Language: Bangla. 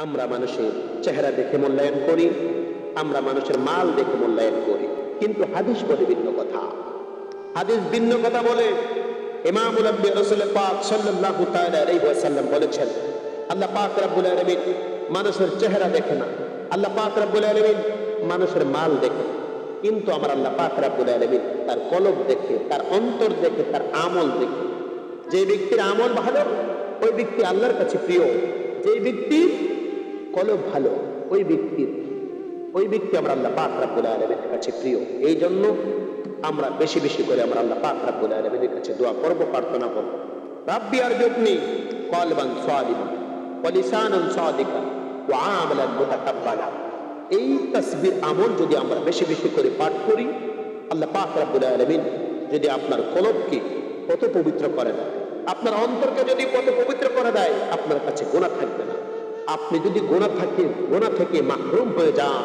আমরা মানুষের চেহারা দেখে মূল্যায়ন করি, আমরা মানুষের মাল দেখে মূল্যায়ন করি, কিন্তু হাদিস বলে ভিন্ন কথা। হাদিস ভিন্ন কথা বলে। ইমামুল আম্বিয়া রাসূল পাক সাল্লাল্লাহু তাআলা আলাইহি ওয়াসাল্লাম বলেছেন, আল্লাহ পাক রব্বুল আলামিন মানুষের চেহারা দেখে না, আল্লাহ পাক রব্বুল আলামিন মানুষের মাল দেখে, কিন্তু আমার আল্লাহ পাক রব্বুল আলামিন তার কলব দেখে, তার অন্তর দেখে, তার আমল দেখে। যে ব্যক্তির আমল ভালো ওই ব্যক্তি আল্লাহর কাছে প্রিয়, যে ব্যক্তির কলব ভালো ওই ব্যক্তি আমরা আল্লাহ পাক রব্বুল আলামিনের কাছে প্রিয়। এই জন্য আমরা বেশি বেশি করে আমরা আল্লাহ পাক রব্বুল আলামিনের কাছে দোয়া করব, প্রার্থনা করব, রাব্বি আরজুকনি কলবান সালিমান ওয়া লিসানান সাদিকান ওয়া আমালান মুতাকাব্বালা। এই তাসবিহ আমল যদি আমরা বেশি বেশি করে পাঠ করি, আল্লাহ পাক রব্বুল আলামিন যদি আপনার কলবকে কত পবিত্র করে দেয়, আপনার অন্তরকে যদি কত পবিত্র করে দেয়, আপনার কাছে গুনাহ থাকবে না। আপনি যদি গুনাহ থেকে মাহরুম হয়ে যান,